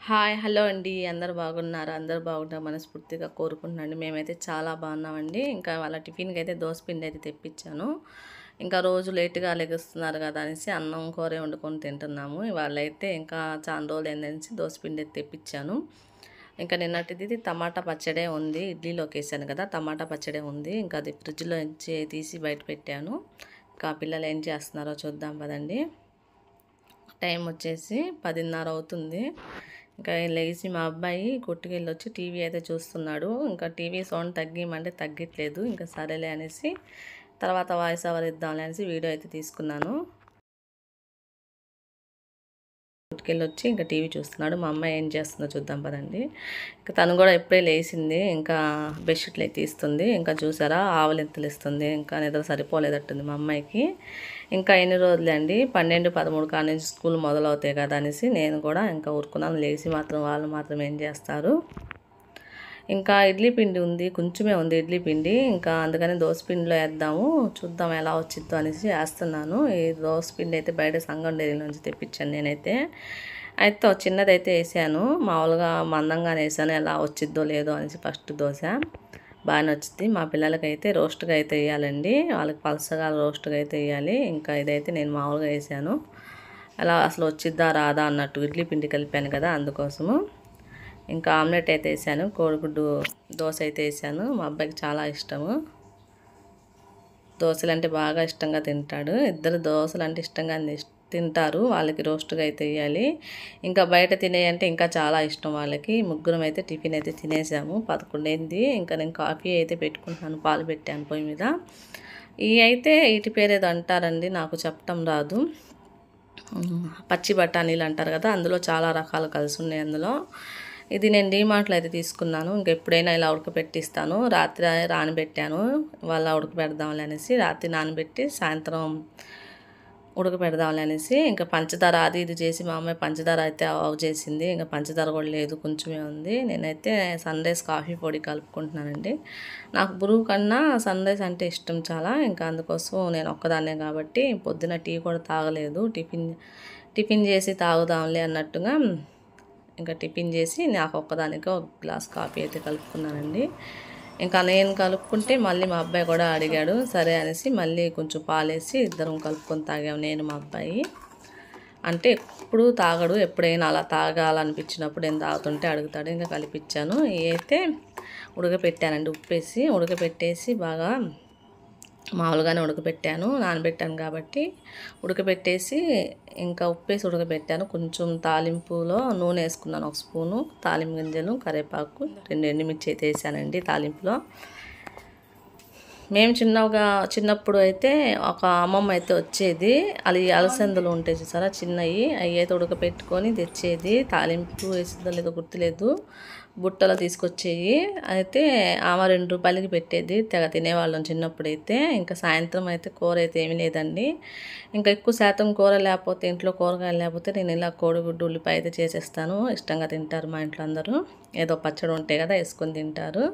Hi hello అండి. అందరూ బాగున్నారా? అందరూ బాగుంటారు మనస్ఫూర్తిగా కోరుకుంటున్నాను. మేమైతే చాలా బాగున్నామండి. ఇంకా వాళ్ళ టిఫిన్కి అయితే దోసపిండి అయితే తెప్పించాను. ఇంకా రోజు లేట్గా లెగుస్తున్నారు కదా అనేసి అన్నం కూర వండుకొని తింటున్నాము. ఇవాళైతే ఇంకా చాలా రోజులు ఏందనేసి దోసపిండి అయితే తెప్పించాను. ఇంకా నిన్నటిది టమాటా పచ్చడే ఉంది. ఇడ్లీలోకి వేసాను కదా, టమాటా పచ్చడే ఉంది. ఇంకా అది ఫ్రిడ్జ్లో నుంచి తీసి బయట పెట్టాను. ఇంకా పిల్లలు ఏం చేస్తున్నారో చూద్దాం పదండి. టైం వచ్చేసి 10:30 అవుతుంది. ఇంకా లేచి మా అబ్బాయి కొట్టుకెళ్ళి వచ్చి టీవీ అయితే చూస్తున్నాడు. ఇంకా టీవీ సౌండ్ తగ్గిమంటే తగ్గట్లేదు. ఇంకా సరేలే అనేసి తర్వాత వాయిస్ ఓవర్ ఇద్దాంలే అనేసి వీడియో అయితే తీసుకున్నాను. కొట్టుకెళ్ళొచ్చి ఇంకా టీవీ చూస్తున్నాడు. మా అమ్మాయి ఏం చేస్తుందో చూద్దాం పదండి. ఇంకా తను కూడా ఎప్పుడే లేచింది. ఇంకా బెడ్షీట్లు అయితే తీస్తుంది. ఇంకా చూసారా ఆవలింతలు ఇస్తుంది. ఇంకా నిద్ర సరిపోలేదట్టుంది మా అమ్మాయికి. ఇంకా ఎన్ని రోజులే అండి, 12, 13 కాడ నుంచి స్కూల్ మొదలవుతాయి కదా అనేసి నేను కూడా ఇంకా ఊరుకున్నాను. లేచి మాత్రం వాళ్ళు మాత్రం ఏం చేస్తారు. ఇంకా ఇడ్లీ పిండి ఉంది, కొంచెమే ఉంది ఇడ్లీ పిండి. ఇంకా అందుకని దోసపిండిలో వేద్దాము, చూద్దాం ఎలా వచ్చిద్దో అనేసి వేస్తున్నాను. ఈ దోసపిండి అయితే బయట సంగం డైరీ నుంచి తెప్పించాను నేనైతే. అయితే చిన్నదైతే వేసాను, మామూలుగా మందంగానే వేసాను. ఎలా వచ్చిద్దో లేదో అనేసి ఫస్ట్ దోశ బాగానే వచ్చింది. మా పిల్లలకైతే రోస్ట్గా అయితే వేయాలండి, వాళ్ళకి పలసగా రోస్ట్గా అయితే వేయాలి. ఇంకా ఇదైతే నేను మామూలుగా వేసాను. అలా అసలు వచ్చిద్దా రాదా అన్నట్టు ఇడ్లీ పిండి కలిపాను కదా, అందుకోసము. ఇంకా ఆమ్లెట్ అయితే వేసాను, కోడిగుడ్డు దోశ అయితే వేసాను. మా అబ్బాయికి చాలా ఇష్టము, దోశలు అంటే బాగా ఇష్టంగా తింటాడు. ఇద్దరు దోశలు అంటే ఇష్టంగా తింటారు. వాళ్ళకి రోస్ట్గా అయితే వేయాలి. ఇంకా బయట తినేయంటే ఇంకా చాలా ఇష్టం వాళ్ళకి. ముగ్గురం అయితే టిఫిన్ అయితే తినేసాము. 11 అయింది. ఇంకా నేను కాఫీ అయితే పెట్టుకుంటున్నాను, పాలు పెట్టాను పొయ్యి మీద. ఇవి అయితే వీటి పేరు ఏదో అంటారండి, నాకు చెప్పటం రాదు. పచ్చి బఠానీలు అంటారు కదా, అందులో చాలా రకాలు కలిసి ఉన్నాయి అందులో. ఇది నేను డీమార్ట్లో అయితే తీసుకున్నాను. ఇంకెప్పుడైనా ఇలా ఉడకపెట్టిస్తాను. రాత్రి నానబెట్టాను, వాళ్ళ ఉడకపెడదాంలే అనేసి రాత్రి నానబెట్టి సాయంత్రం ఉడకపెడదాంలే అనేసి. ఇంకా పంచదార అది ఇది చేసి మా అమ్మాయి పంచదార అయితే ఆఫ్ చేసింది. ఇంకా పంచదార కూడా లేదు, కొంచెమే ఉంది. నేనైతే సన్ రైజ్ కాఫీ పొడి కలుపుకుంటున్నానండి. నాకు బ్రూ కన్నా సన్ రైజ్ అంటే ఇష్టం చాలా. ఇంకా అందుకోసం నేను ఒక్కదాన్నే కాబట్టి పొద్దున టీ కూడా తాగలేదు. టిఫిన్ చేసి తాగుదాంలే అన్నట్టుగా ఇంకా టిఫిన్ చేసి నాకు ఒక్కదానికి ఒక గ్లాస్ కాఫీ అయితే కలుపుకున్నానండి. ఇంకా నేను కలుపుకుంటే మళ్ళీ మా అబ్బాయి కూడా అడిగాడు, సరే అనేసి మళ్ళీ కొంచెం పాలేసి ఇద్దరం కలుపుకొని తాగాము, నేను మా అబ్బాయి. అంటే ఎప్పుడు తాగడు, ఎప్పుడైనా అలా తాగాలనిపించినప్పుడు నేను తాగుతుంటే అడుగుతాడు. ఇంకా కలిపిచ్చాను. ఇవి అయితే ఉడకపెట్టానండి, ఉప్పేసి ఉడకపెట్టేసి బాగా మామూలుగానే ఉడకబెట్టాను, నానబెట్టాను కాబట్టి ఉడకబెట్టేసి ఇంకా ఉప్పేసి ఉడకబెట్టాను. కొంచెం తాలింపులో నూనె వేసుకున్నాను, 1 స్పూను తాలింపు గింజలు, కరివేపాకు, 2 ఎండుమిర్చి అయితే వేసానండి తాలింపులో. మేము చిన్నప్పుడు అయితే ఒక అమ్మమ్మ అయితే వచ్చేది, అది అలసందలు ఉంటాయి చూసారా చిన్నవి, అవి అయితే ఉడకపెట్టుకొని తెచ్చేది. తాలింపు వేసిందో లేదో గుర్తులేదు, బుట్టలో తీసుకొచ్చేవి. అయితే ఆమె 2 రూపాయలకి పెట్టేది, తెగ తినేవాళ్ళం చిన్నప్పుడైతే. ఇంకా సాయంత్రం అయితే కూర అయితే ఏమీ లేదండి. ఇంకా ఎక్కువ శాతం కూర లేకపోతే, ఇంట్లో కూరగాయలు లేకపోతే నేను ఇలా కోడిగుడ్డు ఉల్లిపాయ అయితే చేసేస్తాను. ఇష్టంగా తింటారు మా ఇంట్లో అందరూ. ఏదో పచ్చడి ఉంటాయి కదా, వేసుకొని తింటారు.